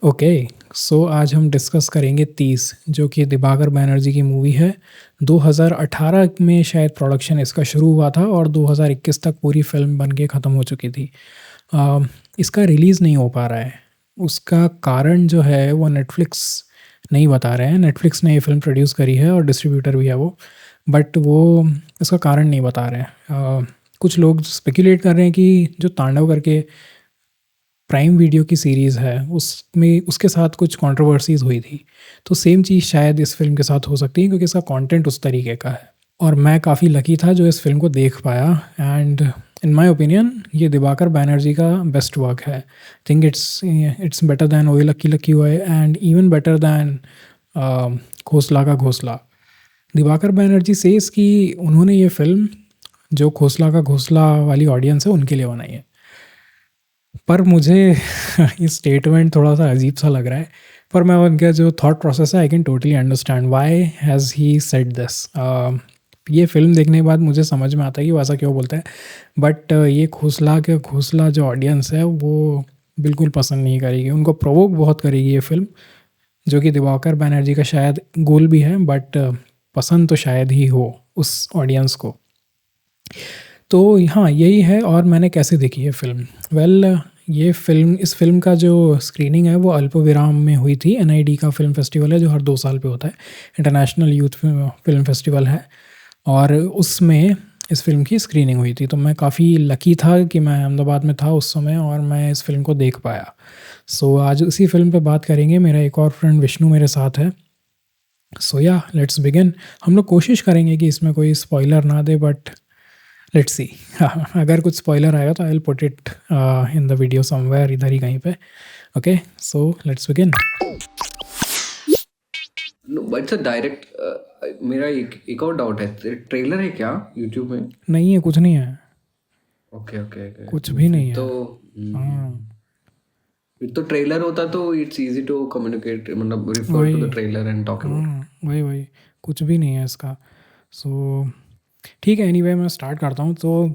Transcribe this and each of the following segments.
Okay. सो आज हम discuss करेंगे 30 जो कि दिबाकर बैनर्जी की मूवी है। 2018 में शायद प्रोडक्शन इसका शुरू हुआ था और 2021 तक पूरी फिल्म बन के ख़त्म हो चुकी थी। इसका रिलीज़ नहीं हो पा रहा है। उसका कारण जो है वो नेटफ्लिक्स नहीं बता रहे हैं। नेटफ्लिक्स ने ये फिल्म प्रोड्यूस करी है और डिस्ट्रीब्यूटर भी है वो, बट वो इसका कारण नहीं बता रहे हैं। कुछ लोग स्पेकुलेट कर रहे हैं कि जो तांडव करके प्राइम वीडियो की सीरीज़ है उसमें उसके साथ कुछ कंट्रोवर्सीज़ हुई थी, तो सेम चीज़ शायद इस फिल्म के साथ हो सकती है क्योंकि इसका कंटेंट उस तरीके का है। और मैं काफ़ी लकी था जो इस फिल्म को देख पाया, एंड इन माय ओपिनियन ये दिबाकर बैनर्जी का बेस्ट वर्क है। थिंक इट्स बेटर दैन ओए लक्की लक्की ओए एंड इवन बेटर दैन घोसला का घोसला। दिबाकर बैनर्जी से इसकी उन्होंने ये फिल्म जो घोसला का घोसला वाली ऑडियंस है उनके लिए बनाई है, पर मुझे ये स्टेटमेंट थोड़ा सा अजीब सा लग रहा है। पर मैं उनका जो थॉट प्रोसेस है I can totally understand why has he said this. ये फिल्म देखने के बाद मुझे समझ में आता है कि वो ऐसा क्यों बोलता है, बट ये घोसला जो ऑडियंस है वो बिल्कुल पसंद नहीं करेगी, उनको प्रोवोक बहुत करेगी ये फिल्म, जो कि दिवाकर बैनर्जी का शायद गोल भी है, बट पसंद तो शायद ही हो उस ऑडियंस को। तो हाँ यही है। और मैंने कैसे देखी ये फ़िल्म? वेल इस फिल्म का जो स्क्रीनिंग है वो अल्पविराम में हुई थी। एनआईडी का फिल्म फेस्टिवल है जो हर 2 साल पे होता है, इंटरनेशनल यूथ फिल्म फेस्टिवल है, और उसमें इस फिल्म की स्क्रीनिंग हुई थी। तो मैं काफ़ी लकी था कि मैं अहमदाबाद में था उस समय और मैं इस फिल्म को देख पाया। सो आज उसी फिल्म पे बात करेंगे। मेरा एक और फ्रेंड विष्णु मेरे साथ है। सो या लेट्स बिगिन। हम लोग कोशिश करेंगे कि इसमें कोई स्पॉइलर ना दे, बट लेट्स सी। अगर कुछ स्पॉइलर आएगा तो I will put it in the video somewhere, इधर ही कहीं पे। Okay, so let's begin. No but sir direct मेरा एक और डाउट है, ट्रेलर है क्या यूट्यूब में? नहीं है, कुछ नहीं है, ओके ओके ओके। कुछ भी नहीं तो है। हाँ फिर तो ट्रेलर होता तो इट्स इजी टू कम्युनिकेट, मतलब रिफर टू वही। The trailer and talk about. वही वही, कुछ भी नहीं है इसका। सो ठीक है, एनीवे मैं स्टार्ट करता हूँ। तो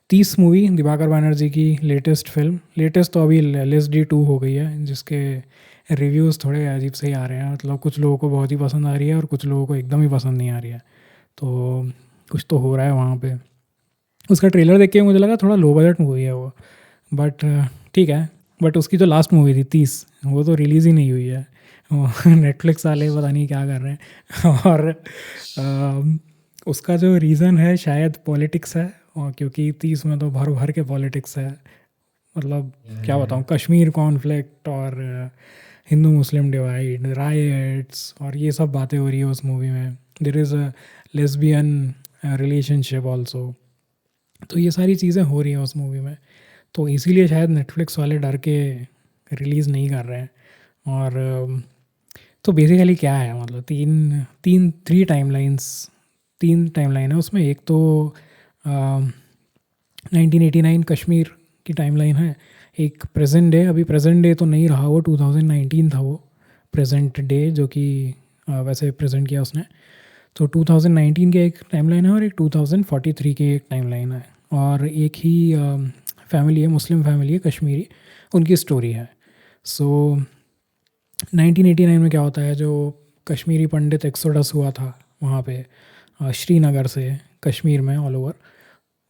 30 मूवी दिवाकर बैनर्जी की लेटेस्ट फिल्म। लेटेस्ट तो अभी LSD 2 हो गई है, जिसके रिव्यूज़ थोड़े अजीब से ही आ रहे हैं। मतलब कुछ लोगों को बहुत ही पसंद आ रही है और कुछ लोगों को एकदम ही पसंद नहीं आ रही है। तो कुछ तो हो रहा है वहाँ पे। उसका ट्रेलर देख के मुझे लगा थोड़ा लो बजट मूवी है वो, बट ठीक है। बट उसकी जो लास्ट मूवी थी 30, वो तो रिलीज़ ही नहीं हुई है। नेटफ्लिक्स वाले पता नहीं क्या कर रहे हैं। और उसका जो रीज़न है शायद पॉलिटिक्स है, और क्योंकि 30 में तो भर भर के पॉलिटिक्स है। मतलब क्या बताऊँ, कश्मीर कॉन्फ्लिक्ट और हिंदू मुस्लिम डिवाइड, राइट्स, और ये सब बातें हो रही है उस मूवी में। There is a lesbian relationship also. तो ये सारी चीज़ें हो रही हैं उस मूवी में, तो इसीलिए शायद नेटफ्लिक्स वाले डर के रिलीज़ नहीं कर रहे हैं। और तो बेसिकली क्या है, मतलब तीन तीन थ्री टाइमलाइंस 3 टाइमलाइन है उसमें। एक तो 1989 कश्मीर की टाइमलाइन है, एक प्रेजेंट डे। अभी प्रेजेंट डे तो नहीं रहा वो, 2019 था वो प्रेजेंट डे, जो कि वैसे प्रेजेंट किया उसने। तो 2019 की एक टाइमलाइन है और एक 2043 की एक टाइमलाइन है, और एक ही फैमिली है, मुस्लिम फैमिली है कश्मीरी, उनकी स्टोरी है। सो 1989 में क्या होता है, जो कश्मीरी पंडित एक्सोडस हुआ था वहाँ पे श्रीनगर से कश्मीर में ऑल ओवर,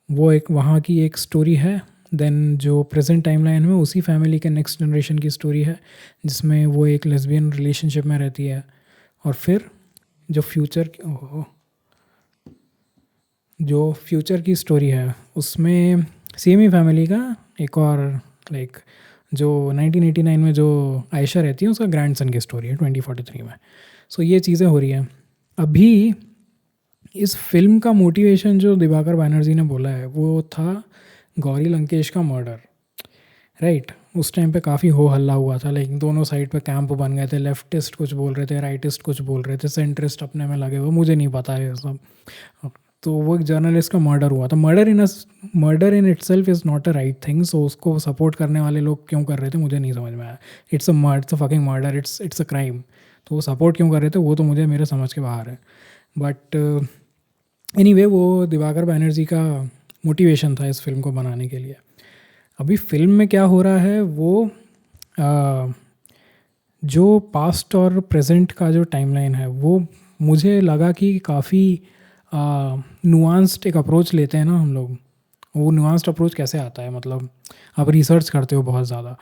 वो एक वहाँ की एक स्टोरी है। देन जो प्रेजेंट टाइमलाइन में उसी फैमिली के नेक्स्ट जनरेशन की स्टोरी है, जिसमें वो एक लेस्बियन रिलेशनशिप में रहती है। और फिर जो फ्यूचर की स्टोरी है उसमें सेम ही फैमिली का एक और, लाइक जो 1989 में जो आयशा रहती है उसका ग्रैंडसन की स्टोरी है 2043 में। सो ये चीज़ें हो रही हैं अभी। इस फिल्म का मोटिवेशन जो दिवाकर बैनर्जी ने बोला है वो था गौरी लंकेश का मर्डर, राइट। उस टाइम पे काफ़ी हो हल्ला हुआ था, लाइक दोनों साइड पे कैंप बन गए थे। लेफ्टिस्ट कुछ बोल रहे थे, राइटिस्ट कुछ बोल रहे थे, सेंट्रिस्ट अपने में लगे हुए, मुझे नहीं पता है सब। तो वो एक जर्नलिस्ट का मर्डर हुआ था। Murder in itself is not a right thing. So उसको सपोर्ट करने वाले लोग क्यों कर रहे थे मुझे नहीं समझ में आया। It's a fucking murder, it's a crime. तो वो सपोर्ट क्यों कर रहे थे वो तो मुझे मेरे समझ के बाहर है। बट एनीवे वो दिवाकर बैनर्जी का मोटिवेशन था इस फिल्म को बनाने के लिए। अभी फिल्म में क्या हो रहा है वो, जो पास्ट और प्रेजेंट का जो टाइमलाइन है वो मुझे लगा कि काफ़ी नुआंस्ड एक अप्रोच लेते हैं ना हम लोग। वो नुआंस्ड अप्रोच कैसे आता है, मतलब आप रिसर्च करते हो बहुत ज़्यादा।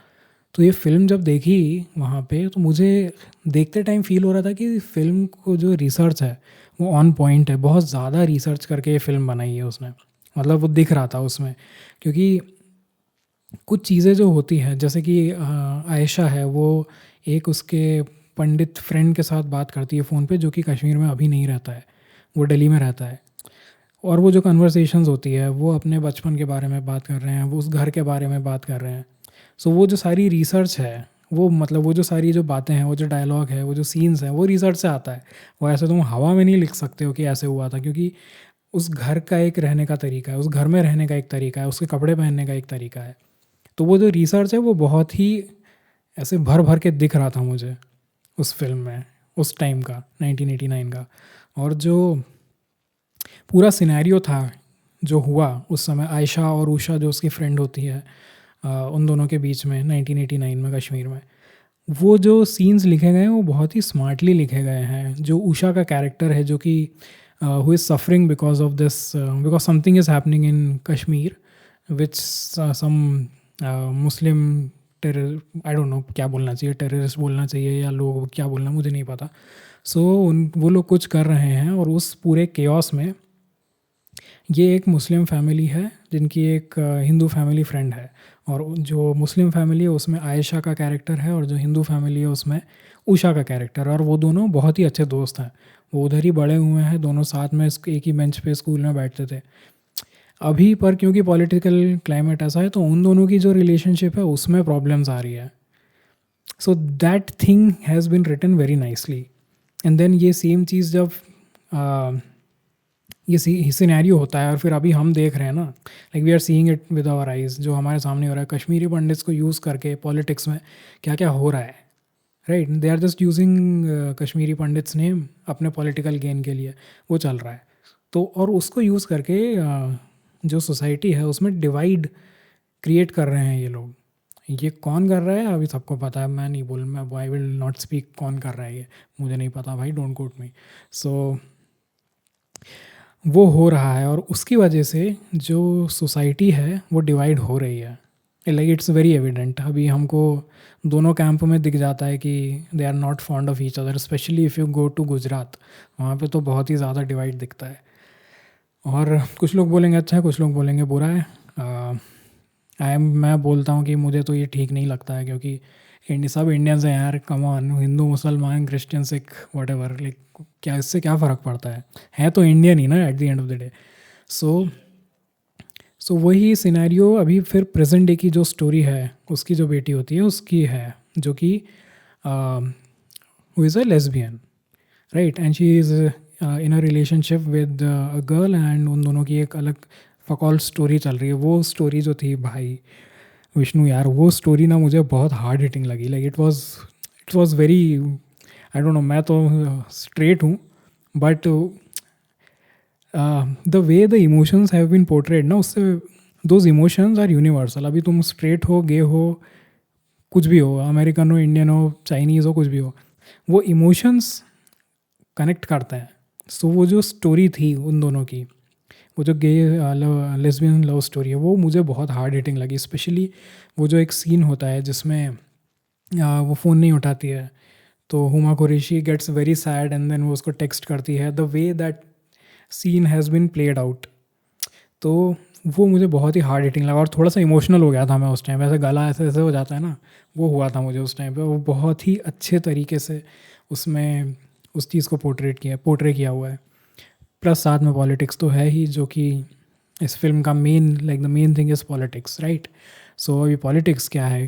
तो ये फ़िल्म जब देखी वहाँ पे तो मुझे देखते टाइम फ़ील हो रहा था कि फ़िल्म को जो रिसर्च है वो ऑन पॉइंट है। बहुत ज़्यादा रिसर्च करके ये फ़िल्म बनाई है उसने, मतलब वो दिख रहा था उसमें। क्योंकि कुछ चीज़ें जो होती हैं जैसे कि आयशा है, वो एक उसके पंडित फ्रेंड के साथ बात करती है फ़ोन पे, जो कि कश्मीर में अभी नहीं रहता है, वो दिल्ली में रहता है। और वो जो कन्वर्सेशंस होती है वो अपने बचपन के बारे में बात कर रहे हैं, वो उस घर के बारे में बात कर रहे हैं। सो वो जो सारी रिसर्च है, वो मतलब वो जो सारी जो बातें हैं, वो जो डायलॉग है, वो जो सीन्स हैं, वो रिसर्च से आता है। वो ऐसे तुम हवा में नहीं लिख सकते हो कि ऐसे हुआ था, क्योंकि उस घर का एक रहने का तरीका है, उस घर में रहने का एक तरीका है, उसके कपड़े पहनने का एक तरीका है। तो वो जो रिसर्च है वो बहुत ही ऐसे भर भर के दिख रहा था मुझे उस फिल्म में, उस टाइम का 1989 का। और जो पूरा सिनेरियो था जो हुआ उस समय, आयशा और उषा जो उसकी फ्रेंड होती है, उन दोनों के बीच में 1989 में कश्मीर में, वो जो सीन्स लिखे गए हैं वो बहुत ही स्मार्टली लिखे गए हैं। जो उषा का कैरेक्टर है, जो कि who is suffering because of this, because something is happening in Kashmir which some Muslim terror, I don't know क्या बोलना चाहिए, टेररिस्ट बोलना चाहिए या लोग क्या बोलना, मुझे नहीं पता। सो उन वो लोग कुछ कर रहे हैं, और उस पूरे केओस में ये एक मुस्लिम फैमिली है जिनकी एक हिंदू फैमिली फ्रेंड है। और जो मुस्लिम फैमिली है उसमें आयशा का कैरेक्टर है, और जो हिंदू फैमिली है उसमें उषा का कैरेक्टर है। और वो दोनों बहुत ही अच्छे दोस्त हैं, वो उधर ही बड़े हुए हैं, दोनों साथ में एक ही बेंच पे स्कूल में बैठते थे। अभी पर क्योंकि पॉलिटिकल क्लाइमेट ऐसा है तो उन दोनों की जो रिलेशनशिप है उसमें प्रॉब्लम्स आ रही है। So that thing has been written very nicely. And then ये सेम चीज़ जब ये सिनेरियो होता है और फिर अभी हम देख रहे हैं ना, like we are seeing it with our eyes, जो हमारे सामने हो रहा है कश्मीरी पंडित्स को यूज़ करके पॉलिटिक्स में क्या क्या हो रहा है, right. They are just using Kashmiri Pandits name अपने पॉलिटिकल गेन के लिए, वो चल रहा है। तो और उसको यूज़ करके जो सोसाइटी है उसमें डिवाइड क्रिएट कर रहे हैं ये लोग। ये कौन कर रहा है अभी सबको पता है, मैं नहीं बोल, मैं आई विल नॉट स्पीक कौन कर रहा है ये, मुझे नहीं पता भाई, डोंट कोट मी। सो वो हो रहा है, और उसकी वजह से जो सोसाइटी है वो डिवाइड हो रही है। Like it's very evident. अभी हमको दोनों कैंप में दिख जाता है कि they are not fond of each other, specially if you go to Gujarat, वहाँ पे तो बहुत ही ज़्यादा डिवाइड दिखता है। और कुछ लोग बोलेंगे अच्छा है, कुछ लोग बोलेंगे बुरा है। मैं बोलता हूँ कि मुझे तो ये ठीक नहीं लगता है, क्योंकि सब इंडियंस हैं यार, कम ऑन, हिंदू मुसलमान क्रिश्चियन सिख वटेवर, लाइक क्या इससे क्या फ़र्क पड़ता है तो इंडियन ही ना at the end of the day. So so वही सिनेरियो अभी फिर प्रेजेंट डे की जो स्टोरी है, उसकी जो बेटी होती है उसकी है, जो कि who is a lesbian, right, and she is in a relationship with a girl, and उन दोनों की एक अलग फकॉल स्टोरी चल रही है। वो स्टोरी जो थी भाई विष्णु यार, वो स्टोरी ना मुझे बहुत हार्ड हिटिंग लगी। Like it was very, I don't know, मैं तो स्ट्रेट हूँ, but the way the emotions have been portrayed ना, उससे दोज इमोशंस आर यूनिवर्सल। अभी तुम स्ट्रेट हो, गे हो, कुछ भी हो, अमेरिकन हो, इंडियन हो, चाइनीज़ हो, कुछ भी हो, वो इमोशंस कनेक्ट करते हैं। सो वो जो स्टोरी थी उन दोनों की, वो जो गे लेस्बियन लव स्टोरी है, वो मुझे बहुत हार्ड हिटिंग लगी। स्पेशली वो जो एक सीन होता है जिसमें वो फ़ोन नहीं उठाती है, तो Huma Qureshi gets very sad and then वो उसको टेक्स्ट करती है। The way that scene has been played out, तो वो मुझे बहुत ही हार्ड हिटिंग लगा, और थोड़ा सा इमोशनल हो गया था मैं उस टाइम। ऐसे गला ऐसे ऐसे हो जाता है ना, वो हुआ था मुझे उस टाइम पे। वो बहुत ही अच्छे तरीके से उसमें उस चीज़ को पोर्ट्रे किया हुआ है। प्लस साथ में पॉलिटिक्स तो है ही, जो कि इस फिल्म का main, like the main thing is politics, right. So अभी पॉलिटिक्स क्या है,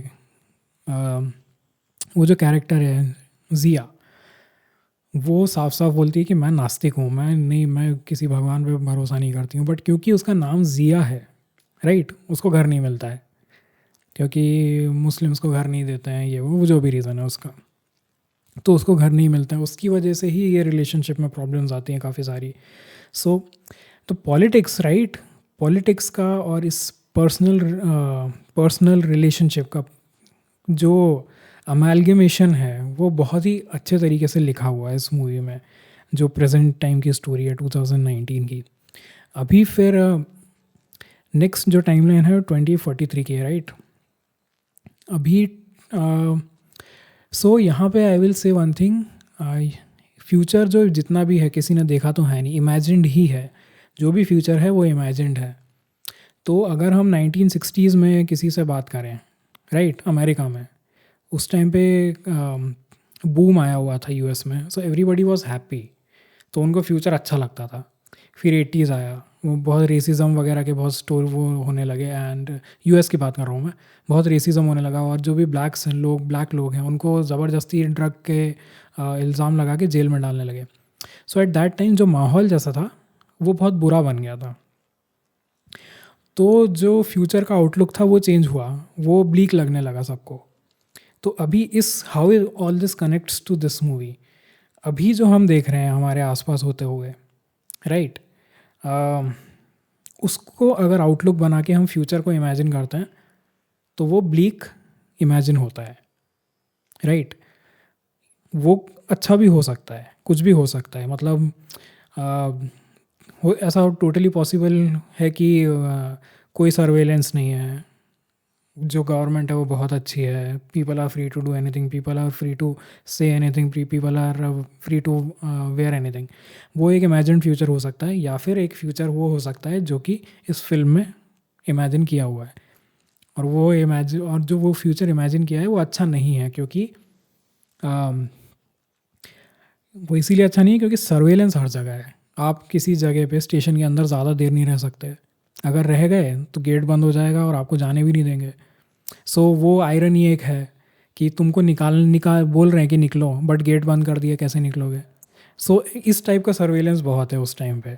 वो जो कैरेक्टर है जिया, वो साफ साफ बोलती है कि मैं नास्तिक हूँ, मैं किसी भगवान पे भरोसा नहीं करती हूँ। बट क्योंकि उसका नाम जिया है, राइट, उसको घर नहीं मिलता है, क्योंकि मुस्लिम्स को घर नहीं देते हैं, ये वो जो भी रीज़न है उसका, तो उसको घर नहीं मिलता है। उसकी वजह से ही ये रिलेशनशिप में प्रॉब्लम्स आती हैं काफ़ी सारी। सो तो पॉलिटिक्स, राइट, पॉलिटिक्स का और इस पर्सनल रिलेशनशिप का जो अमेलगमेशन है, वो बहुत ही अच्छे तरीके से लिखा हुआ है इस मूवी में, जो प्रेजेंट टाइम की स्टोरी है 2019 की। अभी फिर नेक्स्ट जो टाइमलाइन है 2043 की है, राइट? अभी सो यहाँ पे I will say one thing, future जो जितना भी है किसी ने देखा तो है नहीं, इमेजिन्ड ही है। जो भी फ्यूचर है वो इमेजिन्ड है। तो अगर हम 1960s में किसी से बात करें, राइट, अमेरिका में उस टाइम पे बूम आया हुआ था यूएस में, सो एवरीबॉडी वाज हैप्पी, तो उनको फ्यूचर अच्छा लगता था। फिर 80s आया, वो बहुत रेसिज्म वगैरह के बहुत स्टोर वो होने लगे, एंड यूएस की बात कर रहा हूँ मैं, बहुत रेसिज्म होने लगा, और जो भी ब्लैक लोग हैं उनको ज़बरदस्ती ड्रग के इल्ज़ाम लगा के जेल में डालने लगे। सो एट दैट टाइम जो माहौल जैसा था वो बहुत बुरा बन गया था। तो जो फ्यूचर का आउटलुक था वो चेंज हुआ, वो ब्लीक लगने लगा सबको। तो अभी इस how all this connects to this movie, अभी जो हम देख रहे हैं हमारे आसपास होते हुए, राइट, उसको अगर आउटलुक बना के हम फ्यूचर को इमेजिन करते हैं तो वो ब्लीक इमेजिन होता है, राइट। वो अच्छा भी हो सकता है, कुछ भी हो सकता है, मतलब ऐसा टोटली पॉसिबल है कि कोई सर्वेलेंस नहीं है, जो गवर्नमेंट है वो बहुत अच्छी है, people are free to do anything, people are free to say anything, people are free to wear anything. वो एक इमेजिन फ्यूचर हो सकता है, या फिर एक फ्यूचर वो हो सकता है जो कि इस फिल्म में इमेजिन किया हुआ है। और जो वो फ्यूचर इमेजिन किया है वो अच्छा नहीं है, क्योंकि वो इसीलिए अच्छा नहीं है क्योंकि सर्वेलेंस हर जगह है। आप किसी जगह पे स्टेशन के अंदर ज़्यादा देर नहीं रह सकते, अगर रह गए तो गेट बंद हो जाएगा और आपको जाने भी नहीं देंगे। सो वो आयरनी एक है कि तुमको निकाल बोल रहे हैं कि निकलो, बट गेट बंद कर दिया, कैसे निकलोगे? सो इस टाइप का सर्वेलेंस बहुत है उस टाइम पे,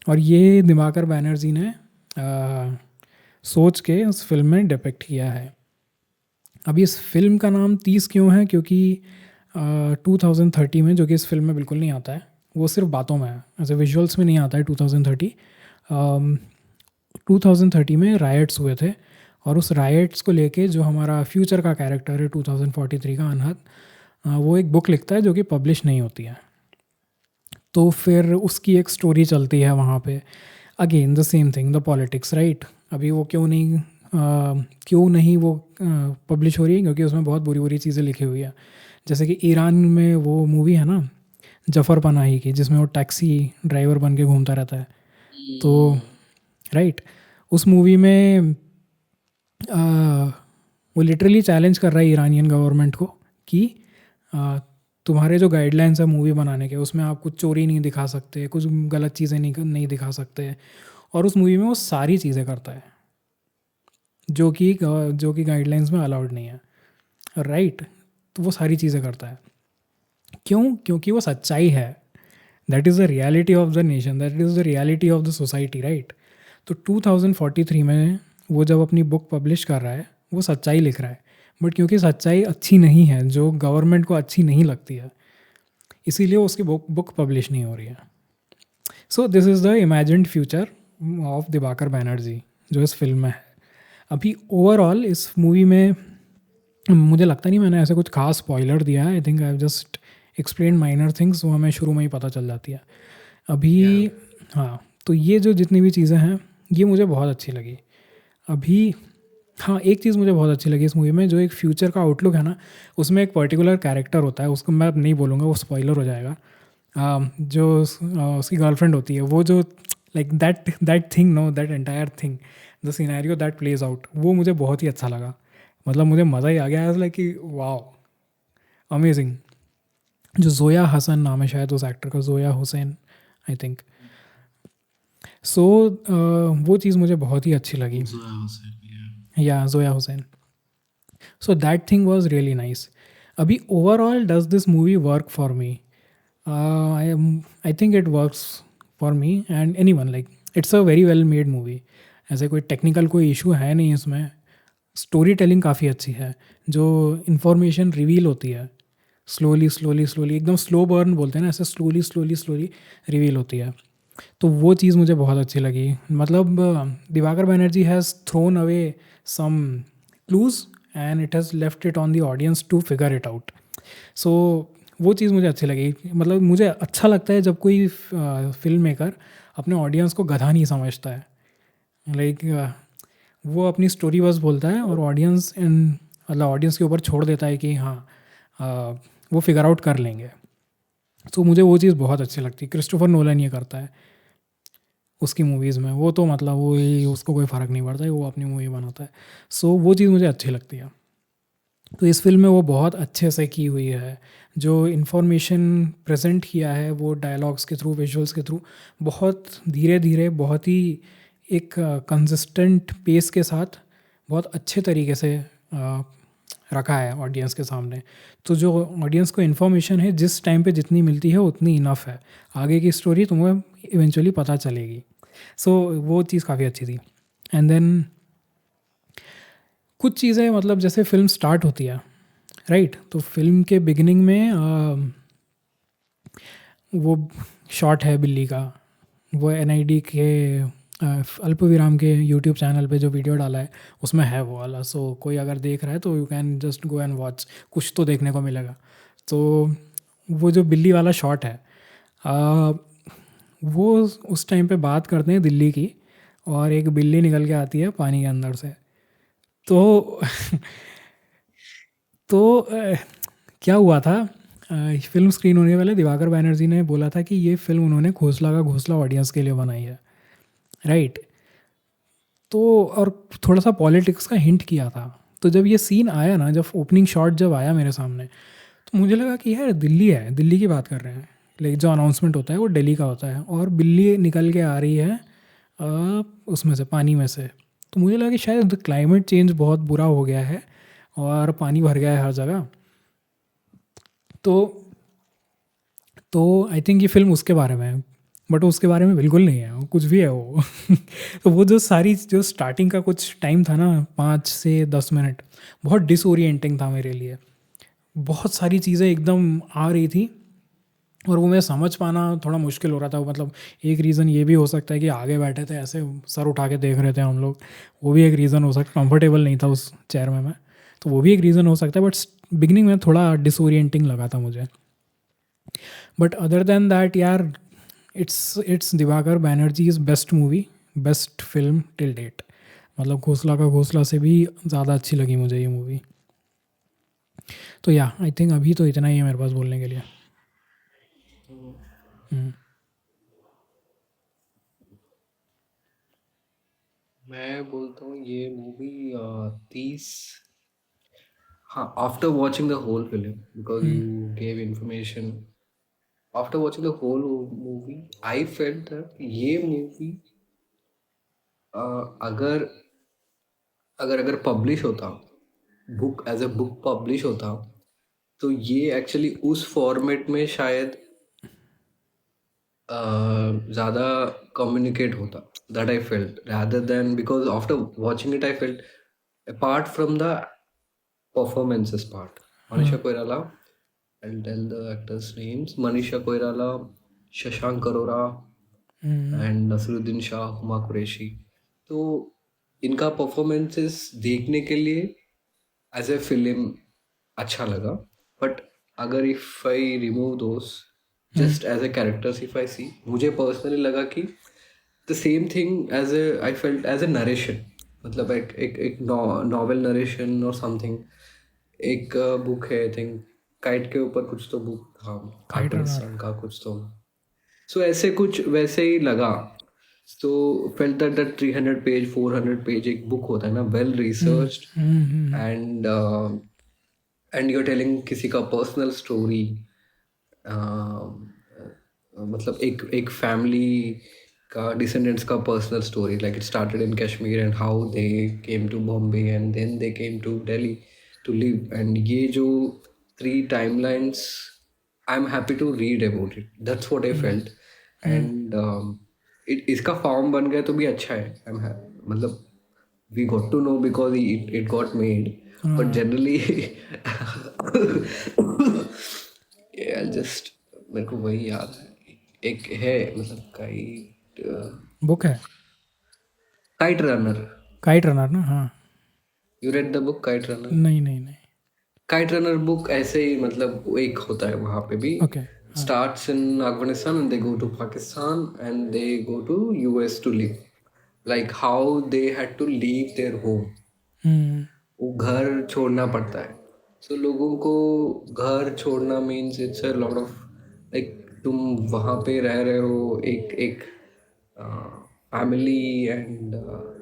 और ये दिवाकर बैनर्जी ने सोच के उस फिल्म में डिपिक्ट किया है। अभी इस फिल्म का नाम 30 क्यों है? क्योंकि 2030 में, जो कि इस फिल्म में बिल्कुल नहीं आता है, वो सिर्फ बातों में है, ऐसे विजुअल्स में नहीं आता है 2030। 2030 में रायट्स हुए थे, और उस रायट्स को लेके जो हमारा फ्यूचर का कैरेक्टर है 2043 का अनहद, वो एक बुक लिखता है जो कि पब्लिश नहीं होती है। तो फिर उसकी एक स्टोरी चलती है वहाँ पे, again the same thing, the politics, right. अभी वो क्यों नहीं वो पब्लिश हो रही है? क्योंकि उसमें बहुत बुरी बुरी चीज़ें लिखी हुई है। जैसे कि ईरान में वो मूवी है ना जफ़र पनाही की, जिसमें वो टैक्सी ड्राइवर बन के घूमता रहता है, तो राइट, उस मूवी में वो लिटरली चैलेंज कर रहा है ईरानियन गवर्नमेंट को कि तुम्हारे जो गाइडलाइंस है मूवी बनाने के, उसमें आप कुछ चोरी नहीं दिखा सकते, कुछ गलत चीज़ें नहीं दिखा सकते, और उस मूवी में वो सारी चीज़ें करता है जो कि गाइडलाइंस में अलाउड नहीं है, राइट। तो वो सारी चीज़ें करता है, क्यों? क्योंकि वो सच्चाई है। That is the reality of the nation, that is the reality of the society, right. तो 2043 में वो जब अपनी बुक पब्लिश कर रहा है, वो सच्चाई लिख रहा है, बट क्योंकि सच्चाई अच्छी नहीं है, जो गवर्नमेंट को अच्छी नहीं लगती है, इसीलिए उसकी बुक पब्लिश नहीं हो रही है। So this is the imagined future of Diwakar Banerjee जो इस फिल्म में है। अभी ओवरऑल इस मूवी में मुझे लगता नहीं मैंने ऐसे कुछ खास स्पॉइलर दिया है। I think I have just explain minor things, वो हमें शुरू में ही पता चल जाती है अभी। हाँ, तो ये जो जितनी भी चीज़ें हैं ये मुझे बहुत अच्छी लगी अभी। हाँ, एक चीज़ मुझे बहुत अच्छी लगी इस मूवी में, जो एक फ्यूचर का आउटलुक है ना, उसमें एक पर्टिकुलर कैरेक्टर होता है, उसको मैं अब नहीं बोलूँगा, वो स्पॉइलर हो जाएगा। जो उसकी गर्लफ्रेंड होती है, वो जो like that thing, no, that entire thing, the scenario that plays out, वो मुझे बहुत ही अच्छा लगा। मतलब मुझे मज़ा ही आ गया, लाइक कि वाओ, अमेजिंग। जो ज़ोया हसन नाम है शायद उस एक्टर का, Zoya Hussain I think. So वो चीज़ मुझे बहुत ही अच्छी लगी, या Zoya Hussain. So that thing was really nice. अभी overall does this movie work for me? I think it works for me and any one, like it's a very well made movie. ऐसे कोई टेक्निकल कोई इशू है नहीं इसमें। Story telling काफ़ी अच्छी है, जो इन्फॉर्मेशन रिवील होती है स्लोली स्लोली स्लोली, एकदम स्लो बर्न बोलते हैं ना, ऐसे स्लोली स्लोली स्लोली रिवील होती है। तो वो चीज़ मुझे बहुत अच्छी लगी। मतलब Dibakar Banerjee has thrown away some clues and it has left it on the audience to figure it out. So वो चीज़ मुझे अच्छी लगी। मतलब मुझे अच्छा लगता है जब कोई फ़िल्म मेकर अपने ऑडियंस को गधा नहीं समझता है। लाइक वो अपनी स्टोरी बस बोलता है और ऑडियंस इन मतलब ऑडियंस के ऊपर छोड़ देता है कि हाँ अ, वो फिगर आउट कर लेंगे। तो मुझे वो चीज़ बहुत अच्छी लगती है। क्रिस्टोफर नोलन ये करता है उसकी मूवीज़ में। वो तो मतलब वो ही उसको कोई फ़र्क नहीं पड़ता है, वो अपनी मूवी बनाता है। सो वो चीज़ मुझे अच्छी लगती है। तो इस फ़िल्म में वो बहुत अच्छे से की हुई है। जो इन्फॉर्मेशन प्रेज़ेंट किया है वो डायलॉग्स के थ्रू, विजुअल्स के थ्रू बहुत धीरे-धीरे, बहुत ही एक कंसिस्टेंट पेस के साथ बहुत अच्छे तरीके से रखा है ऑडियंस के सामने। तो जो ऑडियंस को इन्फॉर्मेशन है जिस टाइम पे जितनी मिलती है उतनी इनफ है। आगे की स्टोरी तुम्हें इवेंचुअली पता चलेगी। सो वो चीज़ काफ़ी अच्छी थी। एंड देन कुछ चीज़ें मतलब जैसे फ़िल्म स्टार्ट होती है, राइट? तो फ़िल्म के बिगिनिंग में वो शॉट है बिल्ली का। वो एनआईडी के अल्पविराम के यूट्यूब चैनल पे जो वीडियो डाला है उसमें है वो वाला। सो कोई अगर देख रहा है तो you can just go and watch, कुछ तो देखने को मिलेगा। तो वो जो बिल्ली वाला शॉट है अ, वो उस टाइम पे बात करते हैं दिल्ली की, और एक बिल्ली निकल के आती है पानी के अंदर से। तो तो क्या हुआ था, फिल्म स्क्रीन होने वाले दिवाकर बैनर्जी ने बोला था कि ये फिल्म उन्होंने घोंसला का घोंसला ऑडियंस के लिए बनाई है, राइट? तो और थोड़ा सा पॉलिटिक्स का हिंट किया था। तो जब ये सीन आया ना, जब ओपनिंग शॉट जब आया मेरे सामने, तो मुझे लगा कि यार दिल्ली है, दिल्ली की बात कर रहे हैं। लेकिन जो अनाउंसमेंट होता है वो दिल्ली का होता है और बिल्ली निकल के आ रही है उसमें से, पानी में से। तो मुझे लगा कि शायद क्लाइमेट चेंज बहुत बुरा हो गया है और पानी भर गया है हर जगह। तो तो आई थिंक ये फ़िल्म उसके बारे में है, बट वो उसके बारे में बिल्कुल नहीं है, वो कुछ भी है वो। तो वो जो सारी जो स्टार्टिंग का कुछ टाइम था ना, 5 से 10 मिनट, बहुत डिसोरिएंटिंग था मेरे लिए। बहुत सारी चीज़ें एकदम आ रही थी और वो मैं समझ पाना थोड़ा मुश्किल हो रहा था। मतलब एक रीज़न ये भी हो सकता है कि आगे बैठे थे, ऐसे सर उठा के देख रहे थे हम लोग, वो भी एक रीज़न हो सकता है। कंफर्टेबल नहीं था उस चेयर में मैं, तो वो भी एक रीज़न हो सकता है। बट बिगनिंग में थोड़ा डिसोरिएंटिंग लगा था मुझे। बट अदर देन दैट यार, it's Dibakar Banerjee is best movie, best film till date. मतलब घोंसला का घोंसला से भी ज़्यादा अच्छी लगी मुझे ये मूवी। तो या आई थिंक अभी तो इतना ही है मेरे पास बोलने के लिए। हम्म। मैं बोलता हूँ ये मूवी 30, हाँ, after watching the whole film, because hmm. You gave information, after watching the whole movie I felt that ये मूवी अगर अगर अगर पब्लिश होता, book as a book publish होता, तो ये एक्चुअली उस फॉर्मेट में शायद ज़्यादा कम्युनिकेट होता, that I felt, rather than, because after watching it I felt, apart from the performances part, Manisha हाँ। Koirala, I'll tell the actors names, Manisha Koirala, Shashank Arora hmm. And Naseeruddin Shah, Huma Qureshi. तो इनका performances देखने के लिए as a film अच्छा लगा, but अगर if I remove those, hmm. Just as a characters if I see, मुझे पर्सनली लगा कि the same thing as a, I felt as a narration, मतलब एक नॉवेल नरेशन और समथिंग। एक बुक है आई थिंक, काइट के ऊपर कुछ तो बुक था, काइट रनर। आर्टिस्ट का कुछ तो, सो ऐसे कुछ वैसे ही लगा। तो felt that that 300 page 400 page एक बुक होता है ना, well hmm. Researched, hmm. And and you are telling किसी का पर्सनल स्टोरी, मतलब एक एक फैमिली का, डिसेंडेंट्स का personal story, like it started in Kashmir and how they came to Bombay and then they came to Delhi to live, and ये जो 3 timelines, I am happy to read about it, that's what I felt. Hmm. And it इसका form बन गया तो भी अच्छा है, I am, मतलब we got to know because it got made, but हाँ। generally yeah, I'll just, मेरे को वही याद है, एक है मतलब काइट, बुक है। Kite runner. काइट रनर ना, हाँ। You read the book kite runner? नहीं नहीं नहीं। काइट रनर बुक ऐसे ही मतलब वो एक होता है वहाँ पे भी. ओके. हाँ. Starts in Afghanistan and they go to Pakistan and they go to US to live. Like how they had to leave their home. हम्म. वो घर छोड़ना पड़ता है. सो लोगों को घर छोड़ना means it's a lot of like तुम वहाँ पे रह रहे हो एक एक family and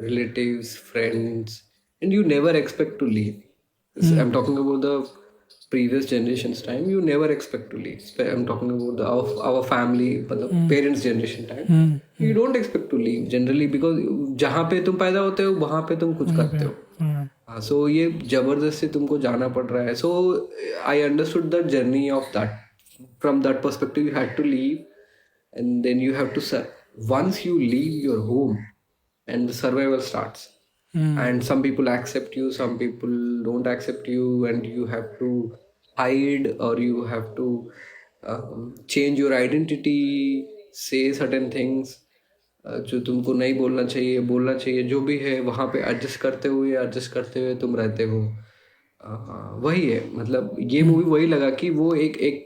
relatives, friends, and you never expect to leave. I'm talking about the previous generation's time. You never expect to leave. I'm talking about our family, but the parents' generation time. You don't expect to leave generally because जहाँ पे तुम पैदा होते हो वहाँ पे तुम कुछ वहीं पे. करते हो. हाँ. हाँ, सो ये जबरदस्ती तुमको जाना पड़ रहा है. So I understood the journey of that. From that perspective you had to leave and then you have to once you leave your home and the survival starts. And some people accept you, some people don't accept you, and you have to hide or you have to change your identity, say certain things जो तुमको नहीं बोलना चाहिए जो भी है वहाँ पे एडजस्ट करते हुए तुम रहते हो. वही है मतलब ये मूवी वही लगा कि वो एक एक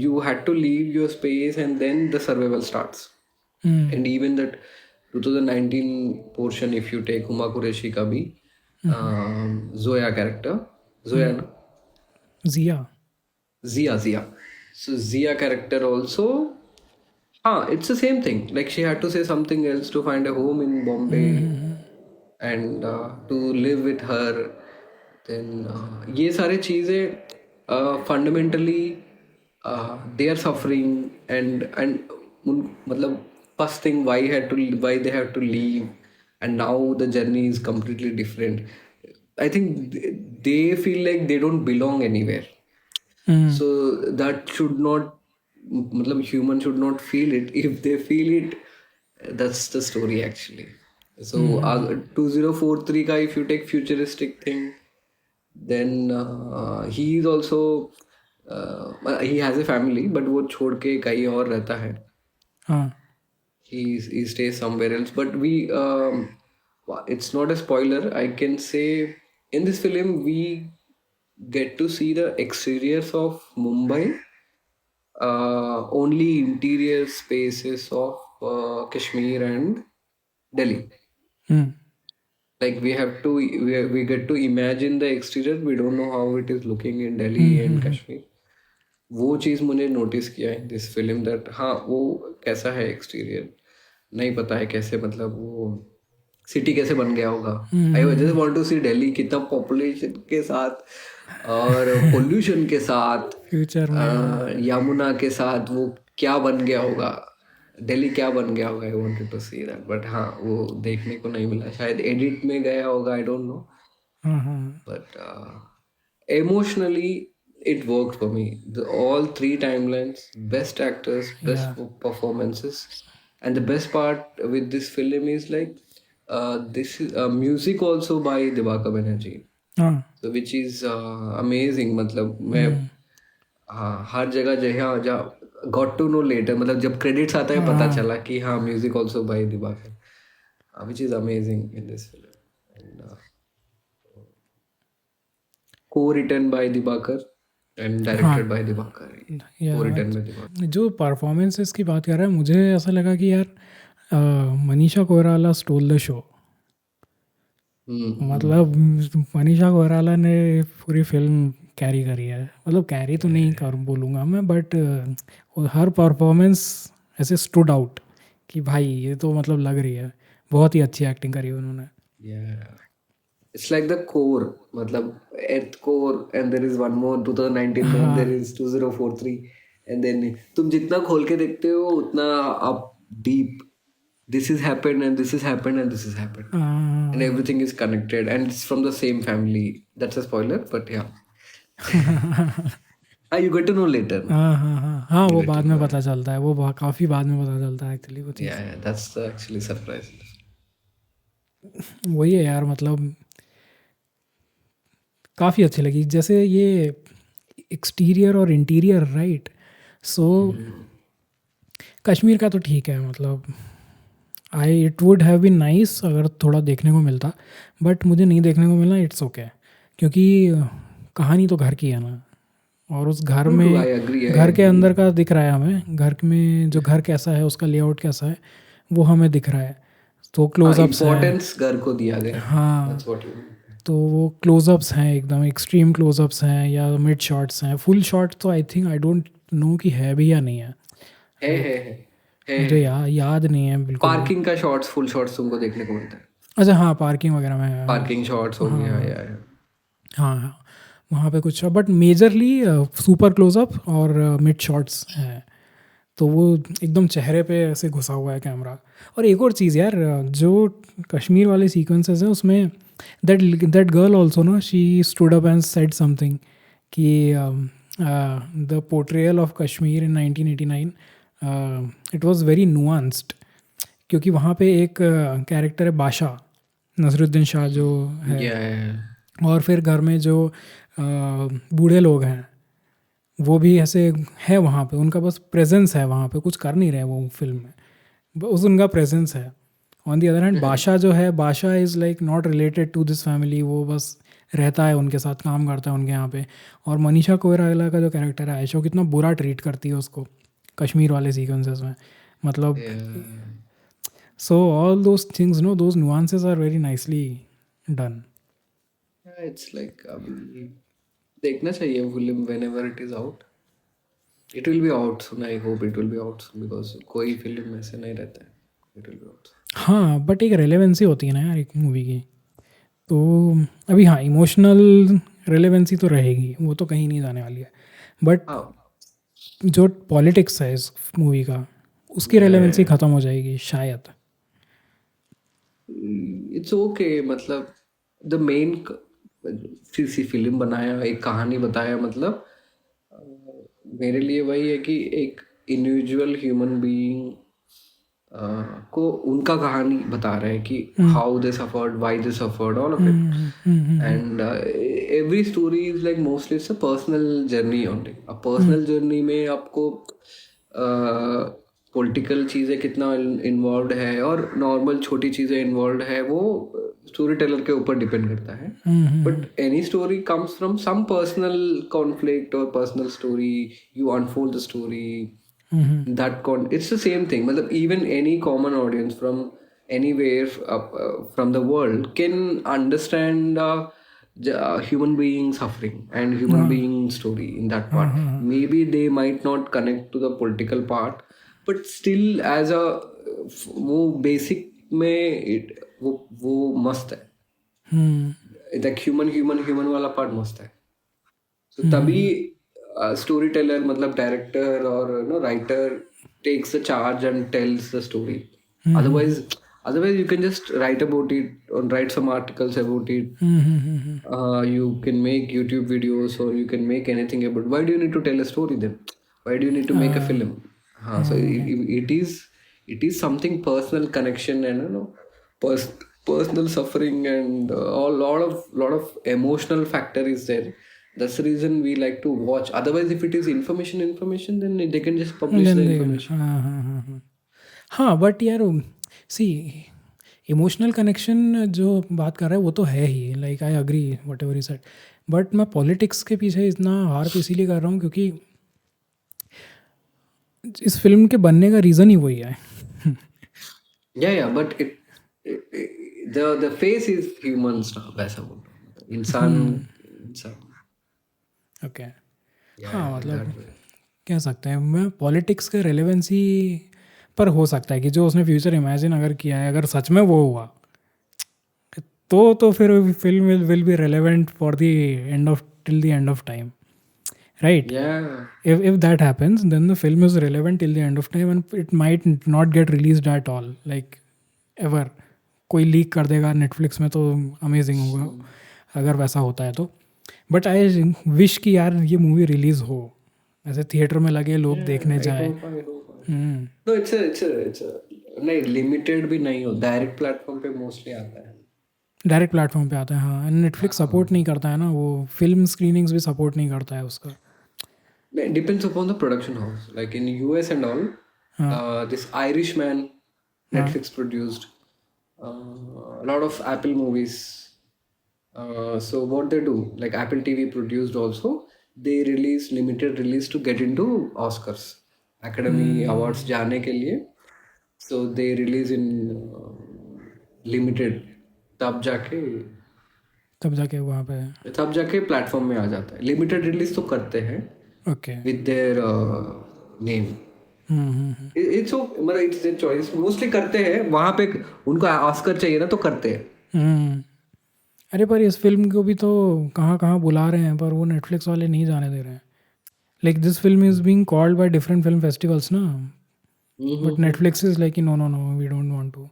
you had to leave your space and then the survival starts. And even that 2019 portion, if you take Huma Qureshi ka bhi, Zoya character, Zoya na? Jiya. Zia. So Zia character also, it's the same thing. Like she had to say something else to find a home in Bombay and to live with her. Then ये सारे चीज़ें fundamentally they are suffering and मतलब first thing why they have to leave, and now the journey is completely different. I think they feel like they don't belong anywhere. So that should not मतलब human should not feel it. If they feel it, that's the story actually. So 2043 ka if you take futuristic thing, then he is also he has a family but वो छोड़ के कहीं और रहता है. हाँ. He stays somewhere else, but we it's not a spoiler, I can say. In this film we get to see the exteriors of Mumbai, only interior spaces of Kashmir and Delhi. Like we get to imagine the exterior. We don't know how it is looking in Delhi and Kashmir. वो चीज़ मुझे notice किया है this film that हाँ वो कैसा है exterior नहीं पता है कैसे मतलब वो सिटी कैसे बन गया होगा. आई जस्ट वांट टू सी दिल्ली कितना पॉपुलेशन के साथ और पोल्यूशन के साथ फ्यूचर में यमुना के साथ वो क्या बन गया होगा, दिल्ली क्या बन गया होगा. I wanted to see that but हाँ वो देखने को नहीं मिला. शायद एडिट में गया होगा, आई don't no. But emotionally it worked for me. All three timelines, best actors, best performances, and the best part with this film is like this is music also by Diwakar Banerjee. So which is amazing. मतलब मैं हर जगह जहाँ got to know later मतलब जब credits आता है पता चला कि हाँ music also by Diwakar, which is amazing in this film. And co-written by Diwakar and directed by Diwakar. Co-written by Diwakar. जो परफॉर्मेंसेस की बात कर रहा है मुझे ऐसा लगा कि यार Manisha Koirala stole the show. मतलब मनीषा कोइराला ने पूरी फिल्म कैरी करी है. मतलब कैरी तो नहीं कर बोलूँगा मैं बट हर परफॉर्मेंस ऐसे स्टूड आउट कि भाई ये तो मतलब लग रही है. बहुत ही अच्छी एक्टिंग करी उन्होंने. It's like the core, मतलब earth core, and there is one more 2019 then there is 2043, and then तुम जितना खोल के देखते हो उतना up deep. This has happened and this has happened and this has happened, and everything is connected and it's from the same family. That's a spoiler, but yeah. You get to know later. हाँ वो बाद में पता चलता है. वो काफ़ी बाद में पता चलता है एक्चुअली वो चीज़. Yeah, that's the actually surprise. वही है यार मतलब काफ़ी अच्छी लगी. जैसे ये एक्सटीरियर और इंटीरियर राइट. सो कश्मीर का तो ठीक है मतलब it would have been nice अगर थोड़ा देखने को मिलता बट मुझे नहीं देखने को मिला. इट्स ओके क्योंकि कहानी तो घर की है ना, और उस घर True, true. I में agree. I घर के agree. अंदर का दिख रहा है हमें, घर में जो घर कैसा है, उसका लेआउट कैसा है, वो हमें दिख रहा है। तो हाँ, क्लोजअप्स हैं, इम्पोर्टेंस घर को दिया गया है. हाँ, That's what you. तो वो क्लोजअप्स हैं, एकदम एक्सट्रीम क्लोजअप्स हैं या मिड शॉट्स हैं। फुल शॉट तो I think, I don't no कि है भी या नहीं है, है लाइक है है है मुझे है. याद नहीं है बिल्कुल भी। पार्किंग का शॉट्स, फुल शॉट्स तुमको देखने को मिलता है. अच्छा हाँ, पार्किंग वगैरह में है, हाँ। पार्किंग शॉट्स हो गया हाँ, या हाँ, हाँ, वहाँ पे कुछ, बट मेजरली सुपर क्लोजअप और मिड शॉट्स हैं। तो वो एकदम चेहरे पे ऐसे घुसा हुआ है कैमरा। और एक और चीज़ यार, जो कश्मीर वाले सीक्वेंसेस हैं उसमें, दैट दैट गर्ल ऑल्सो ना, she stood up and said something कि the portrayal of Kashmir in 1989 it was very nuanced. क्योंकि वहाँ पे एक कैरेक्टर है बादशाह, नसरुद्दीन शाह जो है, या और फिर घर में जो बूढ़े लोग हैं वो भी ऐसे है वहाँ पे, उनका बस प्रेजेंस है वहाँ पे, कुछ कर नहीं रहे वो फिल्म में, बस उनका प्रेजेंस है। ऑन दी अदर हैंड बादशाह जो है, Badshah is like not related to this family, वो बस रहता है उनके साथ, काम करता है उनके यहाँ पे। और मनीषा कोइराला का जो कैरेक्टर है आयशा, वो कितना बुरा ट्रीट करती है उसको कश्मीर वाले सीक्वेंसेस में, मतलब। So all those things, no, those nuances are very nicely done. It's like अभी देखना चाहिए film whenever it is out. It will be out soon. I hope it will be out soon because कोई film ऐसे नहीं रहता है. It will be out. हाँ, but एक रेलेवेंसी होती है ना यार एक मूवी की, तो अभी हाँ, इमोशनल रेलेवेंसी तो रहेगी, वो तो कहीं नहीं जाने वाली है। बट हाँ, जो पॉलिटिक्स है इस मूवी का, उसकी रेलेवेंसी ख़त्म हो जाएगी शायद। It's okay. मतलब द मेन सी फिल्म बनाया, एक कहानी बताया, मतलब मेरे लिए वही है कि एक इंडिविजुअल ह्यूमन बीइंग को उनका कहानी बता रहे हैं कि how they suffered, why they suffered, all of it. And every story is like mostly it's a personal journey only. A personal journey में आपको पॉलिटिकल चीज़ें कितना इन्वॉल्व है और नॉर्मल छोटी चीज़ें इन्वॉल्व है, वो स्टोरी टेलर के ऊपर डिपेंड करता है. But any story comes from some personal conflict और personal story. You unfold the story. It's the same thing. Matlab, even any common audience from anywhere from the world can understand human being suffering and human being story in that part. Maybe they might not connect to the political part, but still as a वो basic में वो मस्त है. Like human वाला part मस्त है. So तभी story teller, मतलब डायरेक्टर और no writer takes the charge and tells the story. Otherwise you can just write about it or write some articles about it. You can make YouTube videos or you can make anything about. Why do you need to tell a story then? Why do you need to make a film? So it is something personal connection and personal suffering and lot of emotional factor is there. That's the reason we like to watch. Otherwise, if it is information, then they can just publish the Then they can, information. हाँ, but यार सी, emotional connection जो बात कर रहा है वो तो है ही, like I agree what you said. But मैं पॉलिटिक्स के पीछे इतना हार्प इसीलिए कर रहा हूँ क्योंकि इस फिल्म के बनने का रीज़न ही वही है। Yeah, but the face is humans now. वैसा बोल रहा हूँ. इंसान. ओके, Yeah, हाँ, that मतलब way. कह सकते हैं मैं पॉलिटिक्स के रेलेवेंसी पर हो सकता है कि जो उसने फ्यूचर इमेजिन अगर किया है, अगर सच में वो हुआ तो फिर film will be relevant for the end of, till the end of time, right? Yeah. If that happens, then the film is relevant till the end of time and it might not get released at all, like ever. कोई leak कर देगा Netflix में तो amazing होगा अगर वैसा होता है तो। बट आई विश कि यार ये मूवी रिलीज़ हो, ऐसे थिएटर में लगे, लोग देखने I जाए। hope. No, it's a नहीं, लिमिटेड भी नहीं हो, डायरेक्ट प्लेटफॉर्म पे मोस्टली आता है. डायरेक्ट प्लेटफॉर्म पे आता है, हाँ। एंड नेटफ्लिक्स सपोर्ट नहीं करता है ना, वो फिल्म स्क्रीनिंग्स भी सपोर्ट नहीं करता है उसका। It depends upon the production house. Like in US and all, this Irishman, Netflix produced. A lot of Apple movies. So what they do, like Apple TV produced also, they release limited release to get into Oscars, Academy Awards जाने के लिए. So they release in limited, तब जाके तब जाके वहाँ पे तब जाके प्लेटफॉर्म में आ जाता है. लिमिटेड रिलीज तो करते हैं okay with their name. It's मतलब इट्स देयर चॉइस, मोस्टली करते हैं वहाँ पे. उनको ऑस्कर चाहिए ना तो करते हैं. अरे पर इस फिल्म को भी तो कहाँ कहाँ बुला रहे हैं, पर वो नेटफ्लिक्स वाले नहीं जाने दे रहे हैं. Like this film is being called by different film festivals ना, but Netflix is like no no no we don't want to.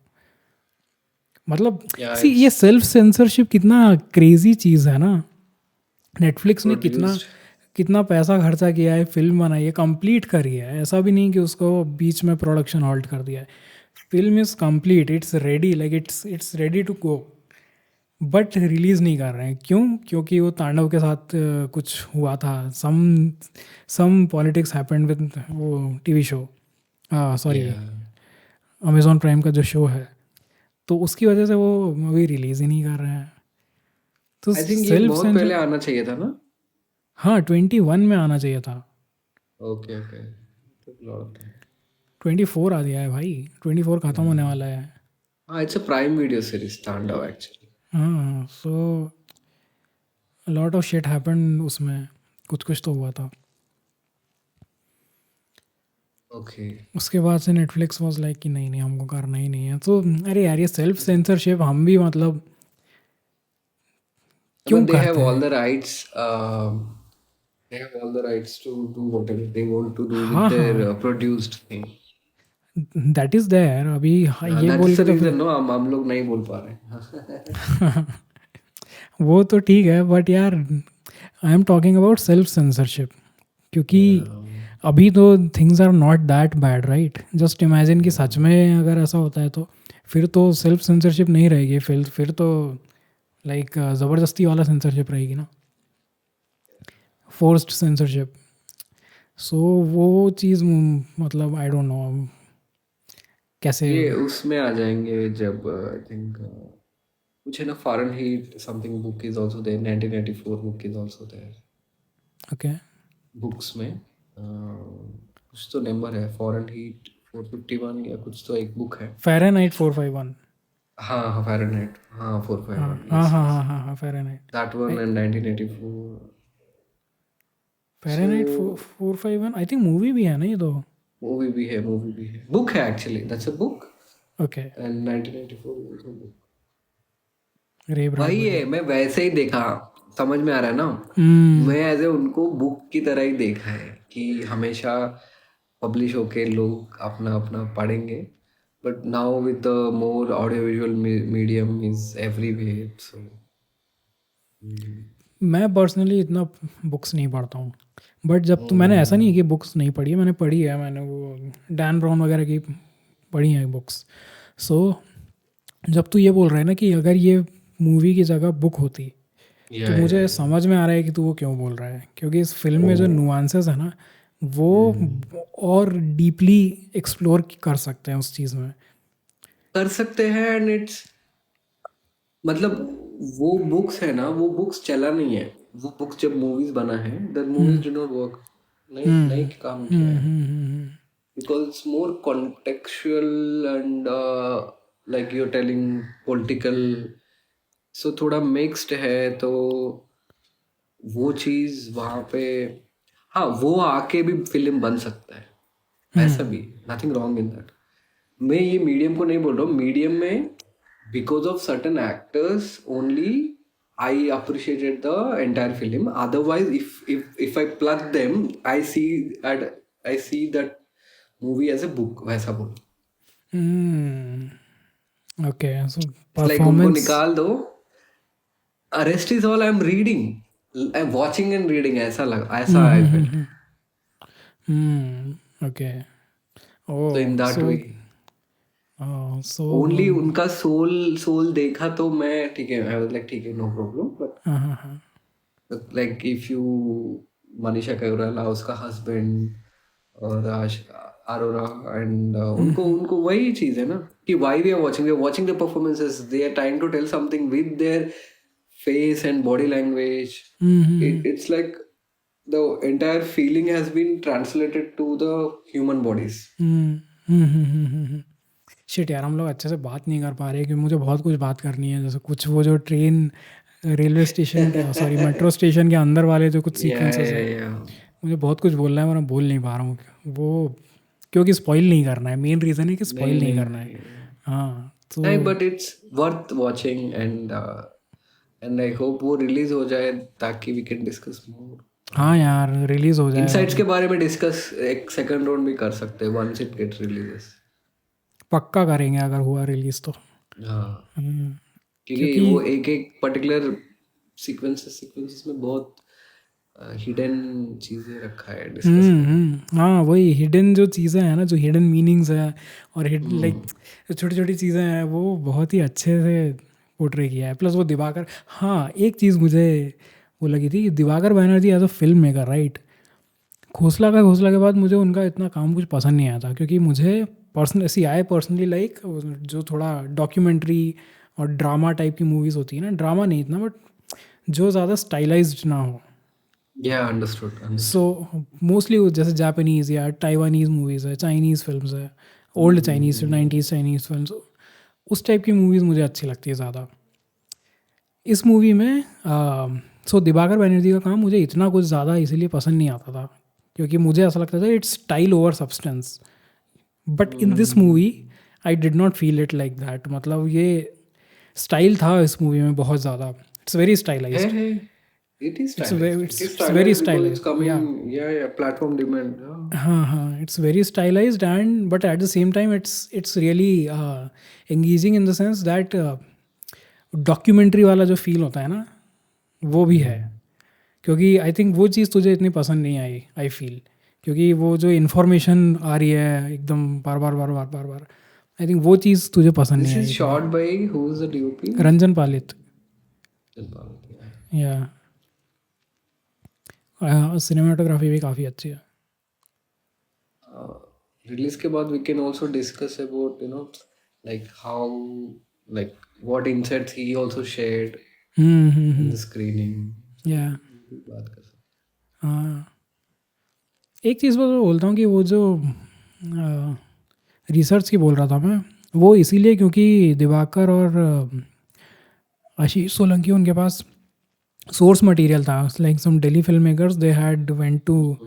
मतलब Yeah, सी ये सेल्फ सेंसरशिप कितना क्रेजी चीज़ है ना. नेटफ्लिक्स ने कितना produced. कितना पैसा खर्चा किया है, फिल्म बनाई है, कंप्लीट करी है. ऐसा भी नहीं कि उसको बीच में प्रोडक्शन हॉल्ट कर दिया है. Film is complete, it's ready, like it's ready to go, but release नहीं कर रहे हैं. क्यों? क्योंकि वो तांडव के साथ कुछ हुआ था. सम पॉलिटिक्स हैपेंड विद वो TV show, sorry Yeah. Amazon prime का जो शो है, तो उसकी वजह से वो अभी रिलीज़ ही नहीं कर रहे हैं. तो आई थिंक ये सेल्फ बहुत सेंसर, पहले आना चाहिए था ना. हाँ 21 में आना चाहिए था. Okay okay. 24 आ गया है भाई, 24 ख़त्म होने वाला है. हाँ, it's a prime video series तांडव एक्चुअली. हाँ so lot of shit happen उसमें, कुछ कुछ तो हुआ था. ओके. उसके बाद से नेटफ्लिक्स वाज लाइक कि नहीं नहीं हमको करना ही नहीं है. तो अरे यार ये सेल्फ सेंसरशिप हम भी मतलब क्यों But they have करते all हैं. the rights. They have all the rights to do whatever they want to do with हाँ their हाँ produced thing. That is there. अभी ये That बोल is the के तो reason no, हम लोग नहीं बोल पा रहे. वो तो ठीक है, बट यार I am talking about self censorship. क्योंकि अभी तो things are not that bad right. Just imagine कि सच में अगर ऐसा होता है तो फिर तो सेल्फ सेंसरशिप नहीं रहेगी. फिर तो लाइक ज़बरदस्ती वाला सेंसरशिप रहेगी ना, फोर्स्ड सेंसरशिप. सो वो चीज़ मतलब आई डोंट नो कैसे. ये उसमें आ जाएंगे जब आई थिंक कुछ है ना, Fahrenheit something book is also there, 1984 book is also there. Okay books में कुछ तो नंबर है, Fahrenheit 451 या कुछ तो एक बुक है. फ़ारेनहाइट 451. हाँ हाँ, Fahrenheit, हाँ 451. हाँ Yes, हाँ yes. हाँ हाँ हाँ Fahrenheit. That one and 1984. Fahrenheit So 451 I think movie भी है ना ये तो. मूवी भी है, मूवी भी है, बुक है actually. That's a book. Okay and 1994 is also book. रे वही ब्रैडबरी. है, मैं वैसे ही देखा. समझ में आ रहा है ना. मैं एज ए उनको बुक की तरह ही देखा है कि हमेशा पब्लिश होके लोग अपना अपना पढ़ेंगे. But now with the more audio visual medium is everywhere. So मैं पर्सनली इतना बुक्स नहीं पढ़ता हूँ. बट जब तो मैंने ऐसा नहीं है कि बुक्स नहीं पढ़ी है, मैंने पढ़ी है. मैंने वो डैन ब्राउन वगैरह की पढ़ी हैं बुक्स. सो जब तू ये बोल रहा है ना कि अगर ये मूवी की जगह बुक होती, तो मुझे समझ में आ रहा है कि तू वो क्यों बोल रहा है. क्योंकि इस फिल्म में जो नुआंसेस है ना, वो और डीपली एक्सप्लोर कर सकते हैं उस चीज़ में. कर सकते हैं. एंड इट्स मतलब वो बुक्स है ना, वो बुक्स चला नहीं है. वो बुक्स जब मूवीज बना है, that movies did not work. नहीं नहीं काम किया है. Because it's more contextual and like you're telling political, so थोड़ा mixed है. तो वो चीज़ वहाँ पे, हाँ वो आके भी फिल्म बन सकता है. ऐसा भी nothing wrong in that. मैं ये मीडियम को नहीं बोल रहा हूँ. मीडियम में because of certain actors only I appreciated the entire film. Otherwise, if I plug them, I see that movie as a book. वैसा बोल. ओके सो It's like उनको परफॉर्मेंस. निकाल दो. Rest is all I'm reading. I'm watching and reading. ऐसा I felt. Okay So in oh that so way, so only उनका soul देखा तो मैं ठीक है. I was like ठीक है, no problem. But like if you Manisha कैराला, उसका हस्बैंड, और अरोरा एंड उनको वही चीज है ना कि why we are watching the performances. They are trying to tell something with their face and body language. It's like the entire feeling has been translated to the human bodies. Shit यार हम लोग अच्छे से बात नहीं कर पा रहे क्योंकि मुझे बहुत कुछ बात करनी है, जैसे कुछ वो जो ट्रेन रेलवे स्टेशन के सॉरी मेट्रो स्टेशन के अंदर वाले जो कुछ Yeah, सीक्वेंसेस yeah, है, yeah. मुझे बहुत कुछ बोलना है और मैं बोल नहीं पा रहा हूँ वो, क्योंकि स्पॉइल नहीं करना है, मेन रीज़न है कि स्पॉइल नहीं करना है। हाँ तो नहीं, but it's worth watching and I hope वो रिलीज हो जाए ताकि we can discuss more. हाँ यार रिलीज़ हो जाए, इनसाइट्स के बारे में डिस्कस एक सेकंड राउंड भी कर सकते हैं once it gets releases. पक्का करेंगे अगर हुआ रिलीज़ तो। हाँ, क्योंकि क्योंकि वो एक एक पर्टिकुलर सीक्वेंसेस में बहुत हिडन चीजें रखा है डिस्कस हाँ वही हिडन जो चीज़ें हैं ना, जो हिडन मीनिंग्स है और लाइक छोटी छोटी चीज़ें हैं, वो बहुत ही अच्छे से पोर्ट्रे किया है। प्लस वो दिवाकर, हाँ एक चीज़ मुझे वो लगी थी, Dibakar Banerjee as a film maker right, Ghosla के बाद मुझे उनका इतना काम कुछ पसंद नहीं आया था, क्योंकि मुझे पर्सनली लाइक जो थोड़ा डॉक्यूमेंट्री और ड्रामा टाइप की मूवीज़ होती है ना, ड्रामा नहीं इतना बट जो ज़्यादा स्टाइलाइज्ड ना हो। या अंडरस्टूड सो मोस्टली जैसे जापानीज़ या टाइवानीज़ मूवीज़ है, चाइनीज़ फिल्म्स है, old Chinese 90s Chinese films, उस टाइप की मूवीज़ मुझे अच्छी लगती है ज़्यादा। इस मूवी में दिवाकर बनर्जी का काम मुझे इतना कुछ ज़्यादा इसीलिए पसंद नहीं आता था, क्योंकि मुझे ऐसा लगता था it's style over substance, but in this movie I did not feel it like that. मतलब ये स्टाइल था इस मूवी में बहुत ज़्यादा, it's very stylised, It is it's stylized. It is it's very stylized because it's stylised coming, या yeah, platform demand. Yeah. हाँ it's very stylised and but at the same time it's really engaging in the sense that documentary वाला जो feel होता है ना वो भी है, क्योंकि आई थिंक वो चीज़ तुझे इतनी पसंद नहीं आई आई फील, क्योंकि वो जो इन्फॉर्मेशन आ रही है एकदम बार बार, आई थिंक वो चीज़ तुझे पसंद This नहीं is आई। shot by who's the DOP? Ranjan Palit Yeah. या सिनेमाटोग्राफी भी काफ़ी अच्छी है। Release के बाद we can also discuss about like how like what insights he also shared in the screening. या बात कर सकते हाँ एक चीज़ बस मैं बोलता हूँ कि वो जो रिसर्च की बोल रहा था मैं, वो इसीलिए क्योंकि दिवाकर और आशीष सोलंकी उनके पास सोर्स मटेरियल था, like some Delhi film makers they had went to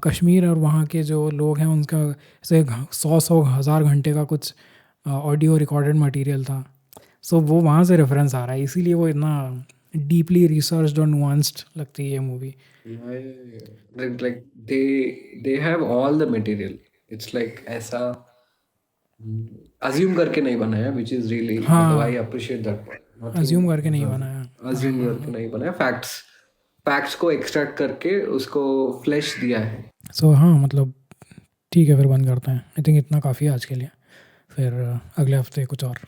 Kashmir, और वहाँ के जो लोग हैं उनका ऐसे 100 हज़ार घंटे का कुछ ऑडियो रिकॉर्डेड मटेरियल था। सो वो वहाँ से रेफरेंस आ रहा है, इसीलिए वो इतना डीपली रिसर्च्ड और नुआंस्ड लगती है ये movie. like they have all the material. It's like ऐसा assume करके नहीं बनाया, which is really मतलब I appreciate that part. Assume करके नहीं बनाया, assume करके नहीं बनाया, facts को extract करके उसको flesh दिया है। सो हाँ मतलब ठीक है, फिर बंद करते हैं। आई थिंक इतना काफ़ी है आज के लिए, फिर अगले हफ्ते कुछ और